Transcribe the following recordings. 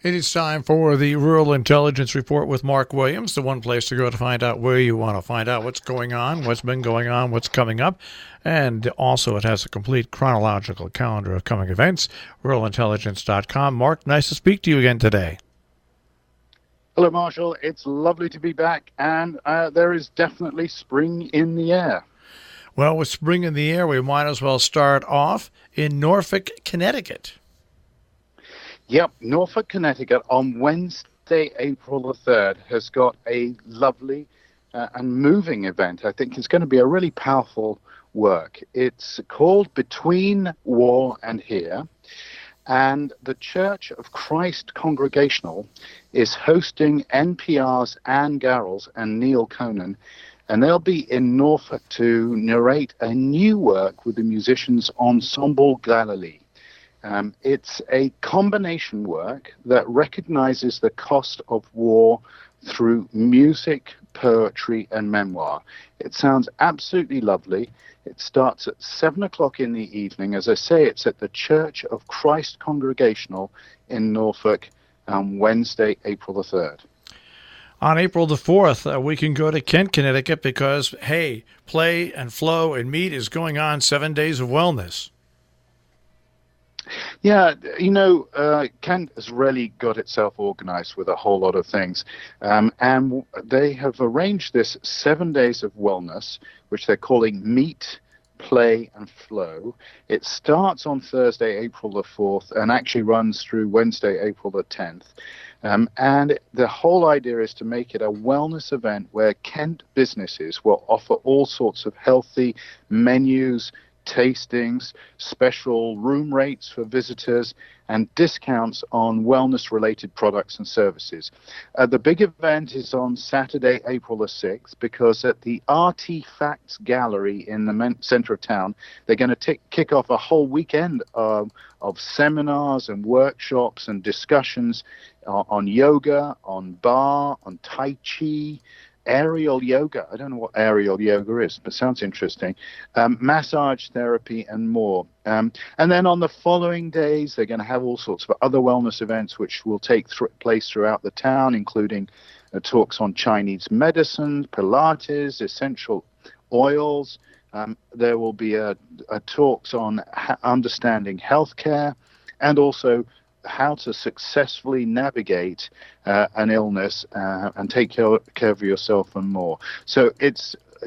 It is time for the Rural Intelligence Report with Mark Williams, the one place to go to find out where you want to find out what's going on, what's been going on, what's coming up. And also, it has a complete chronological calendar of coming events, ruralintelligence.com. Mark, nice to speak to you again today. Hello, Marshall. It's lovely to be back, and there is definitely spring in the air. Well, with spring in the air, we might as well start off in Norfolk, Connecticut. Yep, Norfolk, Connecticut on Wednesday, April the 3rd has got a lovely and moving event. I think it's going to be a really powerful work. It's called Between War and Here, and the Church of Christ Congregational is hosting NPR's Ann Garrels and Neil Conan, and they'll be in Norfolk to narrate a new work with the musicians Ensemble Galilee. It's a combination work that recognizes the cost of war through music, poetry, and memoir. It sounds absolutely lovely. It starts at 7 o'clock in the evening. As I say, it's at the Church of Christ Congregational in Norfolk on Wednesday, April the 3rd. On April the 4th, we can go to Kent, Connecticut because, hey, Play and Flow and Meet is going on 7 days of wellness. Yeah, Kent has really got itself organized with a whole lot of things. And they have arranged this 7 days of wellness, which they're calling Meet, Play, and Flow. It starts on Thursday, April the 4th, and actually runs through Wednesday, April the 10th. And the whole idea is to make it a wellness event where Kent businesses will offer all sorts of healthy menus, tastings, special room rates for visitors, and discounts on wellness-related products and services. The big event is on Saturday, April the 6th, because at the Artifacts Gallery in the center of town, they're going to kick off a whole weekend of seminars and workshops and discussions on yoga, on bar, on tai chi, aerial yoga. I don't know what aerial yoga is, but sounds interesting. Massage therapy and more. And then on the following days, they're going to have all sorts of other wellness events which will take place throughout the town, including talks on Chinese medicine, Pilates, essential oils. There will be talks on understanding healthcare and also how to successfully navigate an illness and take care of yourself and more. So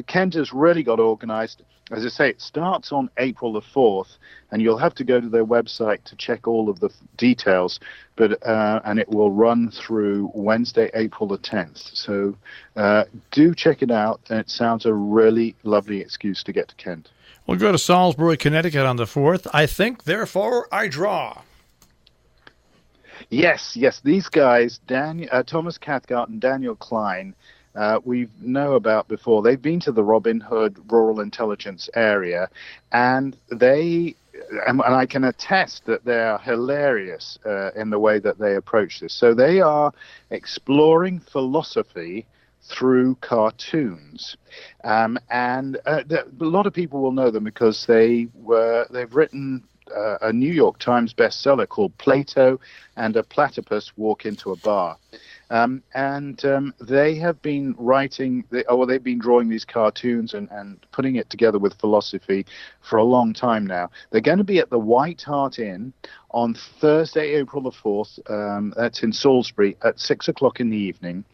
Kent has really got organized. As I say, it starts on April the 4th, and you'll have to go to their website to check all of the details, and it will run through Wednesday, April the 10th. So do check it out, and it sounds a really lovely excuse to get to Kent. We'll go to Salisbury, Connecticut on the 4th. I think, therefore, I draw. Yes. These guys, Thomas Cathcart and Daniel Klein, we know about before. They've been to the Robin Hood Rural Intelligence area, and I can attest that they are hilarious in the way that they approach this. So they are exploring philosophy through cartoons, and a lot of people will know them because they've written a New York Times bestseller called Plato and a Platypus Walk into a Bar. They have been they've been drawing these cartoons and putting it together with philosophy for a long time now. They're going to be at the White Hart Inn on Thursday, April the 4th. That's in Salisbury at 6 o'clock in the evening.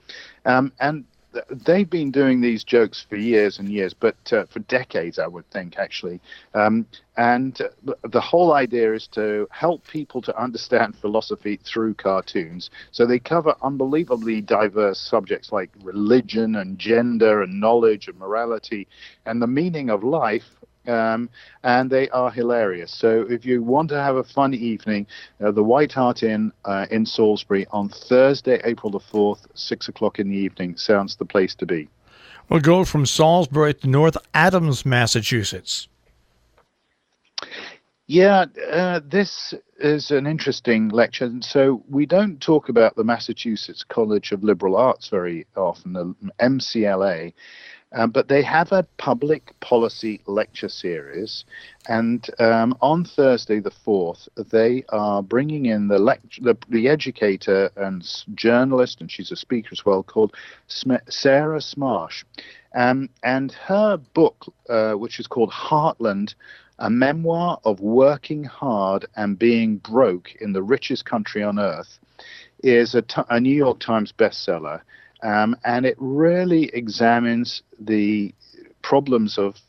And they've been doing these jokes for years and years, but for decades, I would think, actually. And the whole idea is to help people to understand philosophy through cartoons. So they cover unbelievably diverse subjects like religion and gender and knowledge and morality and the meaning of life. And they are hilarious. So if you want to have a fun evening, the White Hart Inn in Salisbury on Thursday, April the 4th, 6 o'clock in the evening sounds the place to be. We'll go from Salisbury to North Adams, Massachusetts. Yeah, this is an interesting lecture. And so we don't talk about the Massachusetts College of Liberal Arts very often, the MCLA. But they have a public policy lecture series, and on Thursday the 4th, they are bringing in the educator and journalist, and she's a speaker as well, called Sarah Smarsh. And her book, which is called Heartland, a memoir of working hard and being broke in the richest country on earth, is a New York Times bestseller. And it really examines the problems of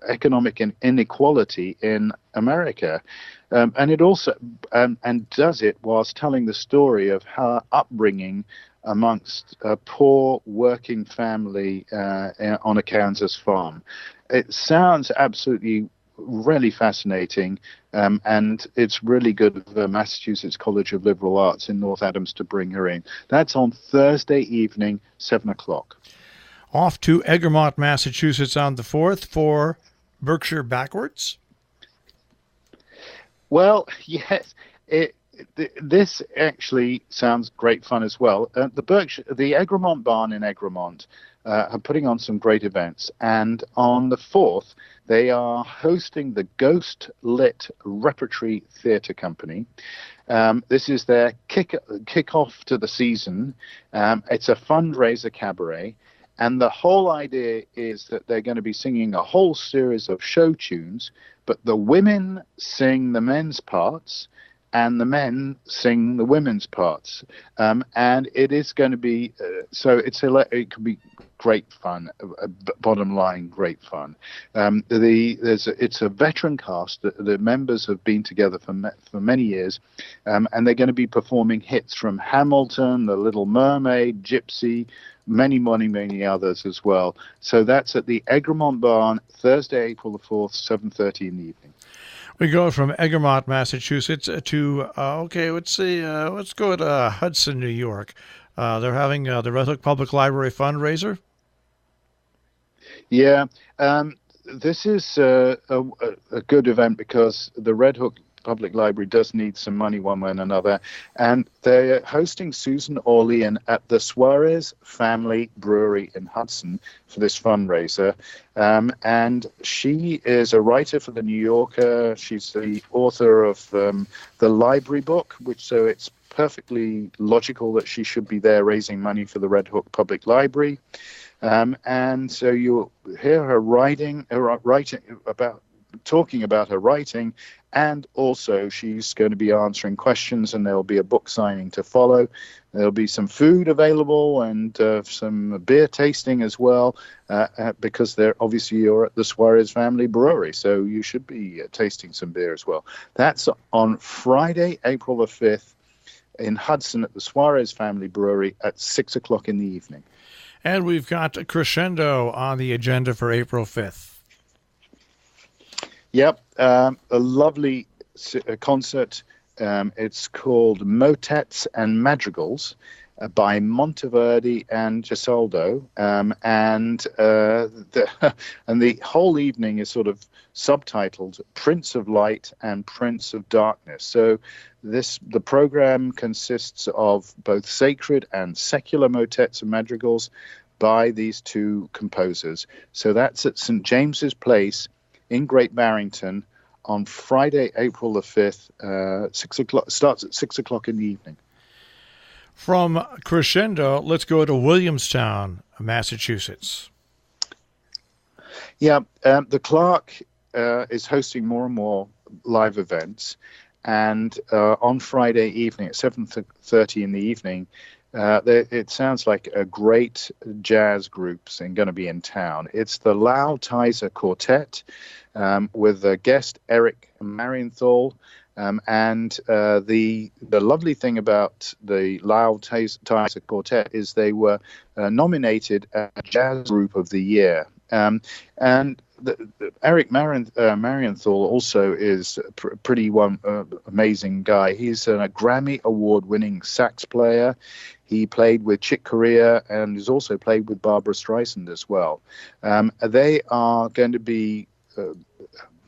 economic inequality in America. And it also and does it whilst telling the story of her upbringing amongst a poor working family on a Kansas farm. It sounds absolutely really fascinating, and it's really good of the Massachusetts College of Liberal Arts in North Adams to bring her in. That's on Thursday evening, 7 o'clock. Off to Egremont, Massachusetts on the 4th for Berkshire Backwards? Well, yes. This actually sounds great fun as well. The Egremont Barn in Egremont are putting on some great events, and on the 4th, they are hosting the Ghost Lit Repertory Theatre Company. This is their kick-off to the season. It's a fundraiser cabaret, and the whole idea is that they're going to be singing a whole series of show tunes, but the women sing the men's parts, and the men sing the women's parts, and it is going to be it could be great fun. Bottom line, great fun. It's a veteran cast. The members have been together for many years, and they're going to be performing hits from Hamilton, The Little Mermaid, Gypsy, many others as well. So that's at the Egremont Barn, Thursday, April the 4th, 7:30 in the evening. We go from Egremont, Massachusetts to, let's go to Hudson, New York. They're having the Red Hook Public Library fundraiser. Yeah, this is a good event because the Red Hook Public Library does need some money one way and another, and they're hosting Susan Orlean at the Suarez Family Brewery in Hudson for this fundraiser. And she is a writer for the New Yorker. She's the author of the library book, so it's perfectly logical that she should be there raising money for the Red Hook Public Library. And so you'll hear her talking about her writing, and also she's going to be answering questions, and there'll be a book signing to follow. There'll be some food available and some beer tasting as well, because you're at the Suarez Family Brewery, so you should be tasting some beer as well. That's on Friday, April the 5th in Hudson at the Suarez Family Brewery at 6 o'clock in the evening. And we've got Crescendo on the agenda for April 5th. Yep, a lovely concert. It's called Motets and Madrigals by Monteverdi and Gesualdo, and the whole evening is sort of subtitled Prince of Light and Prince of Darkness. So the program consists of both sacred and secular motets and madrigals by these two composers. So that's at St. James's Place in Great Barrington on Friday, April the 5th, 6 o'clock. Starts at 6 o'clock in the evening. From Crescendo, let's go to Williamstown, Massachusetts. Yeah, the Clark is hosting more and more live events, and on Friday evening at 7:30 in the evening, it sounds like a great jazz group going to be in town. It's the Lau Tizer Quartet with guest Eric Marienthal. And the lovely thing about the Lau Tizer Quartet is they were nominated as Jazz Group of the Year. And Eric Marienthal also is a pretty amazing guy. He's a Grammy Award-winning sax player. He played with Chick Corea and has also played with Barbara Streisand as well. They are going to be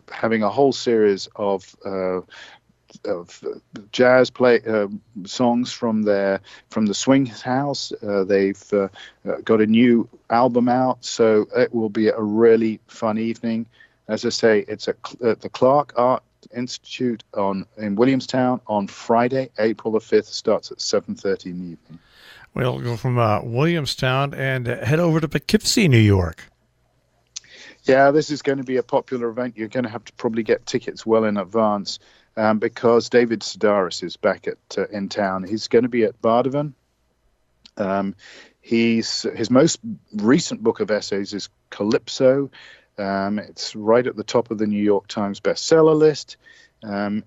having a whole series of jazz songs from the Swing House. They've got a new album out, so it will be a really fun evening. As I say, it's at the Clark Art Institute in Williamstown on Friday, April the 5th. Starts at 7:30 in the evening. We'll go from Williamstown and head over to Poughkeepsie, New York. Yeah, this is going to be a popular event. You're going to have to probably get tickets well in advance because David Sedaris is back in town. He's going to be at Bardavon. His most recent book of essays is Calypso. It's right at the top of the New York Times bestseller list. I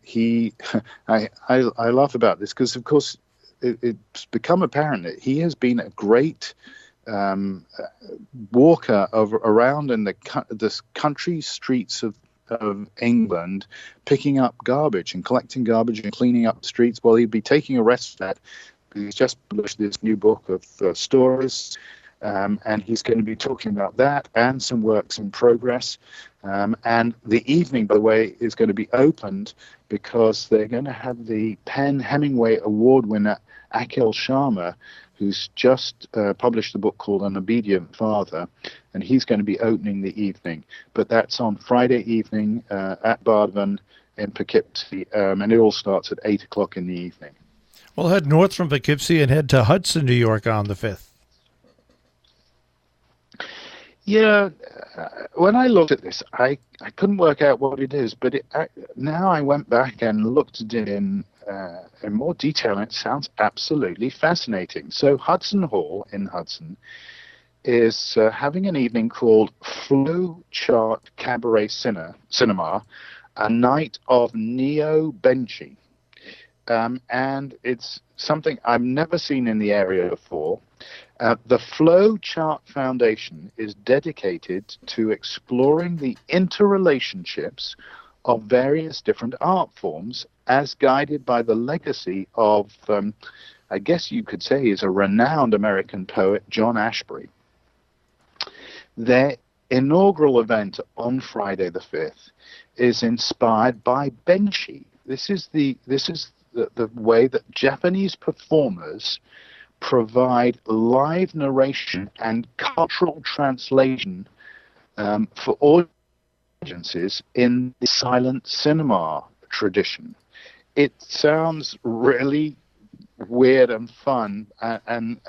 laugh about this because, of course, it's become apparent that he has been a great walker around in the country streets of England, picking up garbage and collecting garbage and cleaning up the streets. Well, he'd be taking a rest for that. He's just published this new book of stories, and he's going to be talking about that and some works in progress. And the evening, by the way, is going to be opened because they're going to have the Penn Hemingway Award winner Akhil Sharma, who's just published a book called An Obedient Father, and he's going to be opening the evening. But that's on Friday evening at Bardavon in Poughkeepsie, and it all starts at 8 o'clock in the evening. We'll head north from Poughkeepsie and head to Hudson, New York on the 5th. Yeah, when I looked at this, I couldn't work out what it is, but now I went back and looked at it in more detail, and it sounds absolutely fascinating. So Hudson Hall in Hudson is having an evening called Flow Chart Cabaret Cinema, a night of neo-benchy. And it's something I've never seen in the area before. The Flow Chart Foundation is dedicated to exploring the interrelationships of various different art forms as guided by the legacy of, I guess you could say, is a renowned American poet, John Ashbery. Their inaugural event on Friday the 5th is inspired by benchy. This is the way that Japanese performers provide live narration and cultural translation for audiences in the silent cinema tradition. It sounds really weird and fun and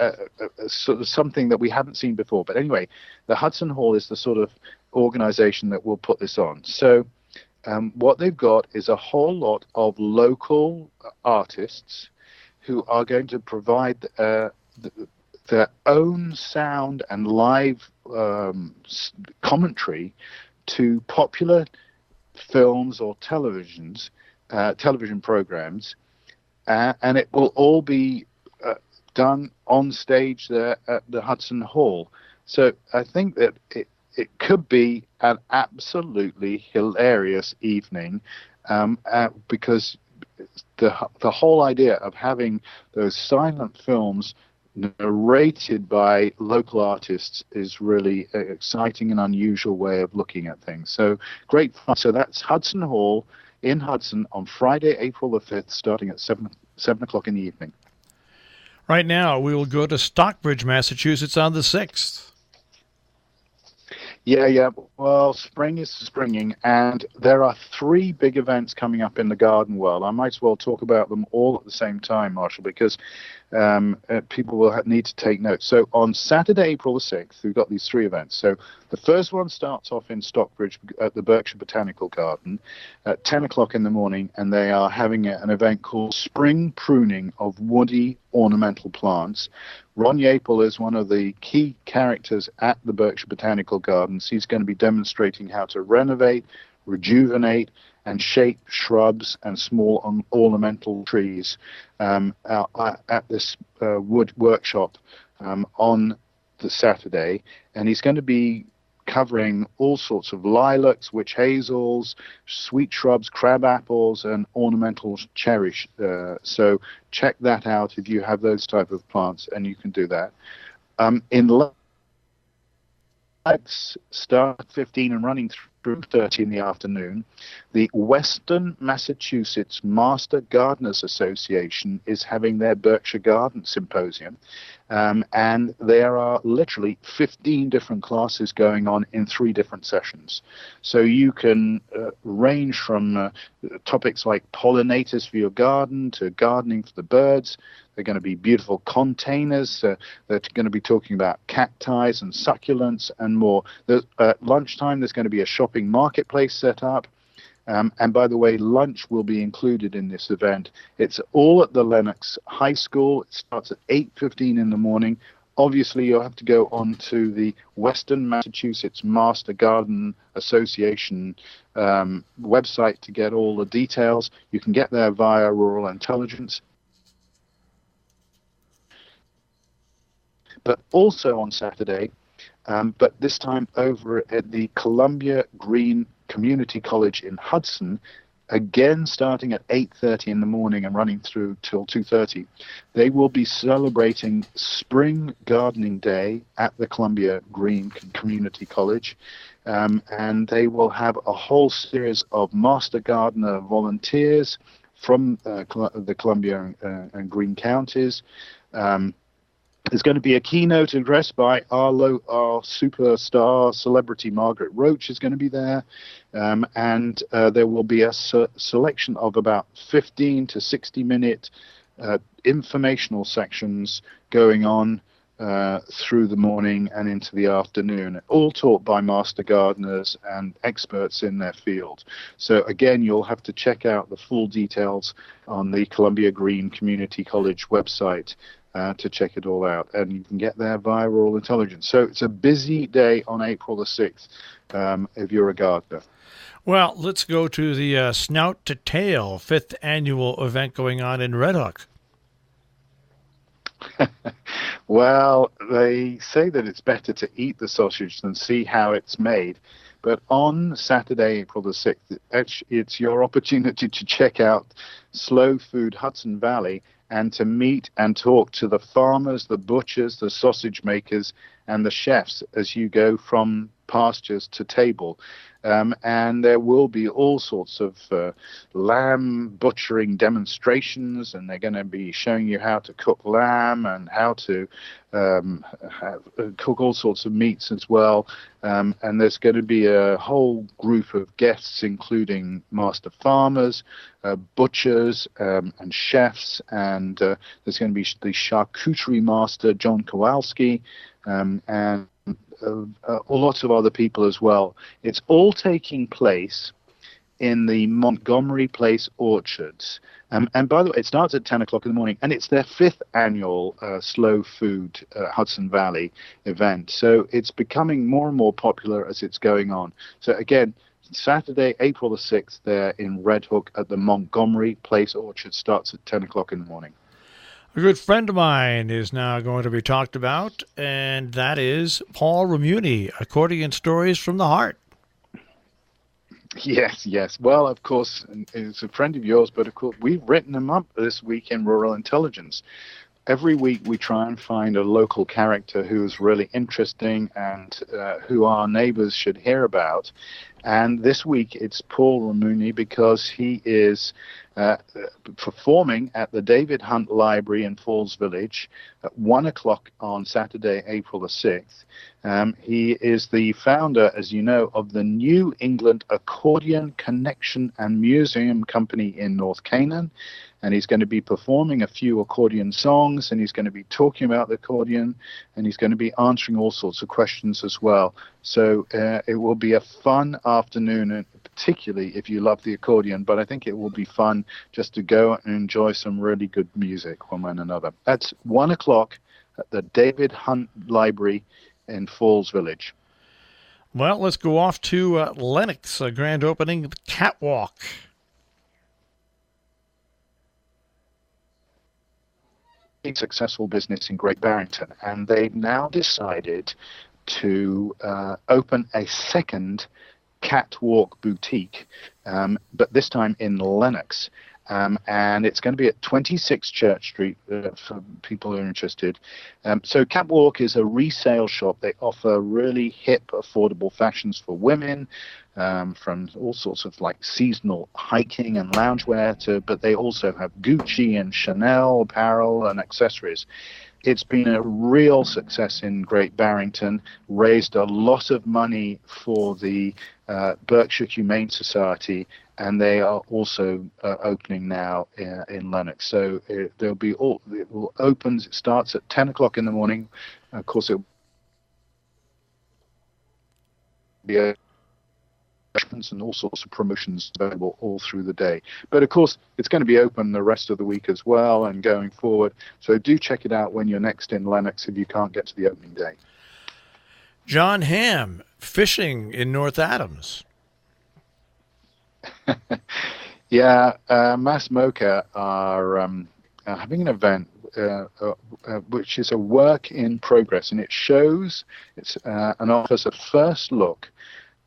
sort of something that we haven't seen before. But anyway, the Hudson Hall is the sort of organization that will put this on. So what they've got is a whole lot of local artists who are going to provide their own sound and live commentary to popular films or television programs, and it will all be done on stage there at the Hudson Hall. So I think that it could be an absolutely hilarious evening because the whole idea of having those silent films narrated by local artists is really an exciting and unusual way of looking at things. So great fun. So that's Hudson Hall in Hudson on Friday, April the 5th, starting at 7 o'clock in the evening. Right now, we will go to Stockbridge, Massachusetts on the 6th. Yeah. Well, spring is springing, and there are 3 big events coming up in the garden world. I might as well talk about them all at the same time, Marshall, because people will need to take note. So on Saturday, April the 6th, we've got these 3 events. So the first one starts off in Stockbridge at the Berkshire Botanical Garden at 10 o'clock in the morning, and they are having an event called Spring Pruning of Woody Ornamental Plants. Ron Yapel is one of the key characters at the Berkshire Botanical Gardens. He's going to be demonstrating how to renovate, rejuvenate, and shape shrubs and small ornamental trees at this wood workshop on the Saturday. And he's going to be covering all sorts of lilacs, witch hazels, sweet shrubs, crab apples, and ornamental cherries. So check that out if you have those type of plants, and you can do that. In lilacs, start 15 and running 2:30 in the afternoon. The Western Massachusetts Master Gardeners Association is having their Berkshire Garden Symposium. And there are literally 15 different classes going on in 3 different sessions. So you can range from topics like pollinators for your garden to gardening for the birds. They're going to be beautiful containers. They're going to be talking about cacti and succulents and more. At lunchtime, there's going to be a shopping marketplace set up. And by the way, lunch will be included in this event. It's all at the Lenox High School. It starts at 8:15 in the morning. Obviously, you'll have to go on to the Western Massachusetts Master Garden Association website to get all the details. You can get there via Rural Intelligence. But also on Saturday, but this time over at the Columbia Green Community College in Hudson, again starting at 8:30 in the morning and running through till 2:30. They will be celebrating Spring Gardening Day at the Columbia Green Community College, and they will have a whole series of Master Gardener volunteers from the Columbia and Green counties. There's going to be a keynote address by our superstar celebrity Margaret Roach is going to be there, and there will be a selection of about 15 to 60-minute informational sections going on through the morning and into the afternoon, all taught by master gardeners and experts in their field. So again, you'll have to check out the full details on the Columbia Green Community College website to check it all out, and you can get there via Rural Intelligence. So it's a busy day on April the 6th if you're a gardener. Well, let's go to the Snout to Tail 5th annual event going on in Red Hook. Well, they say that it's better to eat the sausage than see how it's made. But on Saturday, April the 6th, it's your opportunity to check out Slow Food Hudson Valley and to meet and talk to the farmers, the butchers, the sausage makers, and the chefs as you go from pastures to table. And there will be all sorts of lamb butchering demonstrations, and they're going to be showing you how to cook lamb and how to cook all sorts of meats as well. And there's going to be a whole group of guests, including master farmers, butchers, and chefs. And there's going to be the charcuterie master, John Kowalski, and a lot of other people as well. It's all taking place in the Montgomery Place orchards. And by the way, it starts at 10 o'clock in the morning, and it's their 5th annual Slow Food Hudson Valley event. So it's becoming more and more popular as it's going on. So again, Saturday, April the 6th, there in Red Hook at the Montgomery Place orchard, starts at 10 o'clock in the morning. A good friend of mine is now going to be talked about, and that is Paul Ramuni, Accordion Stories from the Heart. Yes. Well, of course, it's a friend of yours, but of course, we've written him up this week in Rural Intelligence. Every week we try and find a local character who's really interesting and who our neighbors should hear about. And this week it's Paul Ramuni because he is performing at the David Hunt Library in Falls Village at 1 o'clock on Saturday, April the 6th. He is the founder, as you know, of the New England Accordion Connection and Museum Company in North Canaan. And he's going to be performing a few accordion songs, and he's going to be talking about the accordion, and he's going to be answering all sorts of questions as well. So it will be a fun afternoon, and particularly if you love the accordion, but I think it will be fun just to go and enjoy some really good music one way and another. That's 1 o'clock at the David Hunt Library in Falls Village. Well, let's go off to Lenox, a grand opening, the Catwalk. Successful business in Great Barrington, and they've now decided to open a second catwalk boutique, but this time in Lenox. and it's going to be at 26 Church Street for people who are interested. So Catwalk is a resale shop. They offer really hip, affordable fashions for women, from all sorts of like seasonal hiking and loungewear but they also have Gucci and Chanel apparel and accessories. It's been a real success in Great Barrington, raised a lot of money for the Berkshire Humane Society, and they are also opening now in Lenox. So it will open. It starts at 10 o'clock in the morning. Of course, it will be and all sorts of promotions available all through the day. But of course, it's going to be open the rest of the week as well and going forward. So do check it out when you're next in Lenox if you can't get to the opening day. John Hamm, fishing in North Adams. Yeah, Mass Mocha are having an event which is a work in progress, and and offers a first look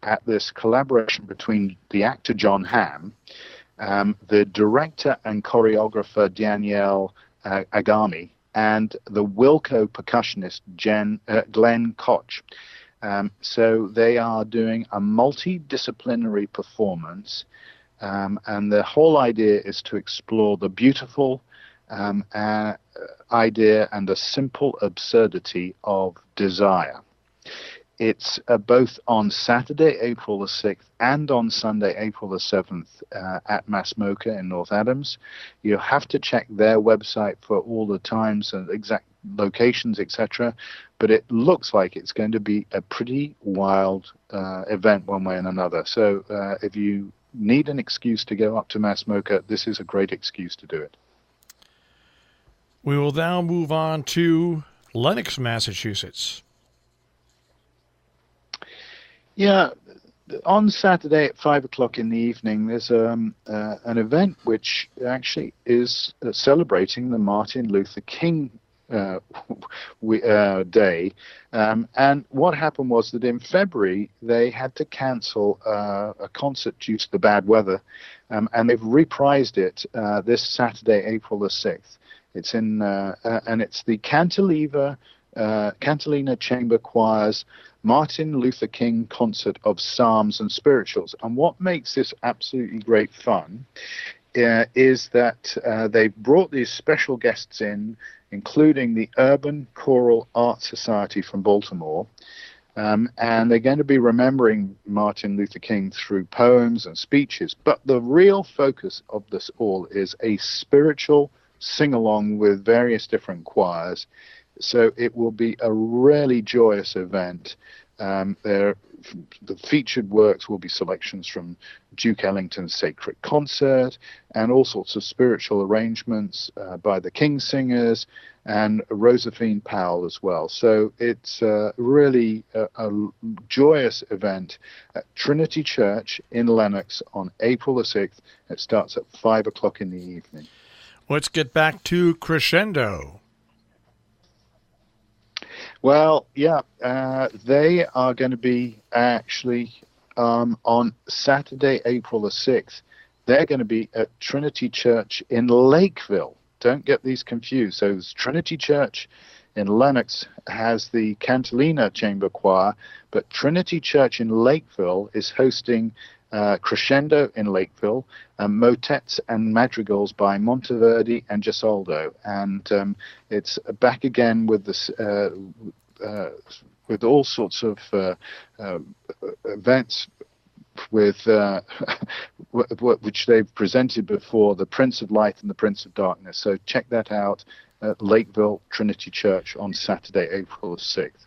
at this collaboration between the actor John Hamm, the director and choreographer Danielle Agami, and the Wilco percussionist Glenn Koch. So they are doing a multidisciplinary performance, and the whole idea is to explore the beautiful idea and the simple absurdity of desire. It's both on Saturday, April the 6th, and on Sunday, April the 7th, at Mass Mocha in North Adams. You have to check their website for all the times and exact locations, etc. But it looks like it's going to be a pretty wild event one way and another. So if you need an excuse to go up to Mass Mocha, this is a great excuse to do it. We will now move on to Lenox, Massachusetts. Yeah, on Saturday at 5 o'clock in the evening, there's an event which actually is celebrating the Martin Luther King Day. And what happened was that in February, they had to cancel a concert due to the bad weather, and they've reprised it this Saturday, April the 6th. It's and it's the Cantilena Chamber Choir's Martin Luther King Concert of Psalms and Spirituals. And what makes this absolutely great fun is that they've brought these special guests in, including the Urban Choral Art Society from Baltimore. And they're going to be remembering Martin Luther King through poems and speeches. But the real focus of this all is a spiritual sing-along with various different choirs. So it will be a really joyous event. The featured works will be selections from Duke Ellington's Sacred Concert and all sorts of spiritual arrangements by the King Singers and Josephine Powell as well. So it's really a joyous event at Trinity Church in Lenox on April the 6th. It starts at 5 o'clock in the evening. Let's get back to Crescendo. Well, yeah, they are going to be actually on Saturday, April the 6th. They're going to be at Trinity Church in Lakeville. Don't get these confused. So Trinity Church in Lenox has the Cantilena Chamber Choir, but Trinity Church in Lakeville is hosting Crescendo in Lakeville, motets and madrigals by Monteverdi and Gesualdo, and it's back again with this with all sorts of events with which they've presented before, the Prince of Light and the Prince of Darkness. So check that out at Lakeville Trinity Church on Saturday, April the 6th.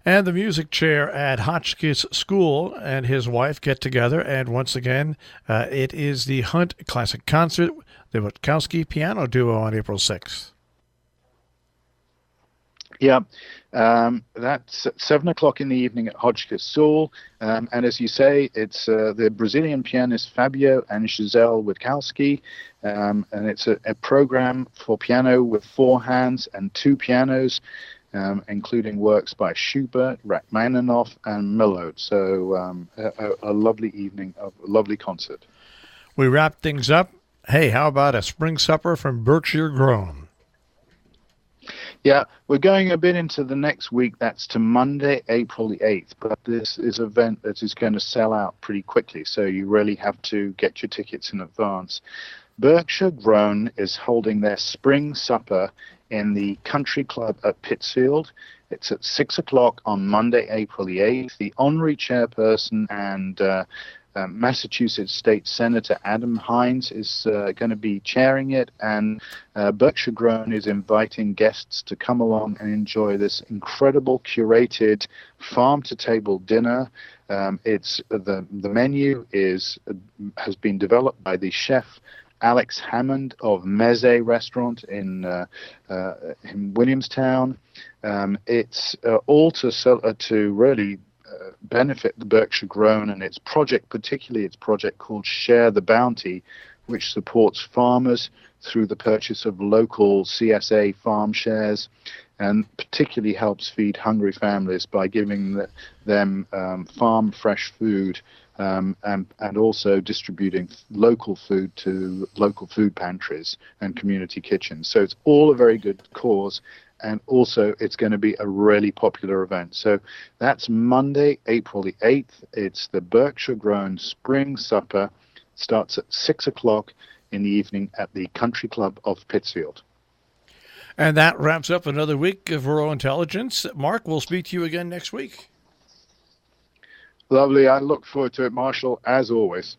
And the music chair at Hotchkiss School and his wife get together. And once again, it is the Hunt Classic Concert, the Witkowski Piano Duo on April 6th. Yeah, that's at 7 o'clock in the evening at Hotchkiss School. And as you say, it's the Brazilian pianist Fabio and Giselle Witkowski. And it's a program for piano with 4 hands and 2 pianos. Including works by Schubert, Rachmaninoff, and Milhaud. So a lovely evening, a lovely concert. We wrap things up Hey, how about a spring supper from Berkshire Grown? Yeah, we're going a bit into the next week. That's to Monday, April the 8th. But this is an event that is going to sell out pretty quickly. So you really have to get your tickets in advance. Berkshire Grown is holding their spring supper in the country club at Pittsfield. It's at 6 o'clock on Monday, April the 8th. The honorary chairperson and Massachusetts State Senator Adam Hines is going to be chairing it, and Berkshire Grown is inviting guests to come along and enjoy this incredible curated farm-to-table dinner. It's the menu has been developed by the chef Alex Hammond of Meze Restaurant in Williamstown. It's all to really benefit the Berkshire Grown and its project, particularly its project called Share the Bounty, which supports farmers through the purchase of local CSA farm shares, and particularly helps feed hungry families by giving them farm fresh food, and also distributing local food to local food pantries and community kitchens. So it's all a very good cause, and also it's going to be a really popular event. So that's Monday, April the 8th. It's the Berkshire Grown Spring Supper. Starts at 6 o'clock in the evening at the Country Club of Pittsfield. And that wraps up another week of Rural Intelligence. Mark, we'll speak to you again next week. Lovely. I look forward to it, Marshall, as always.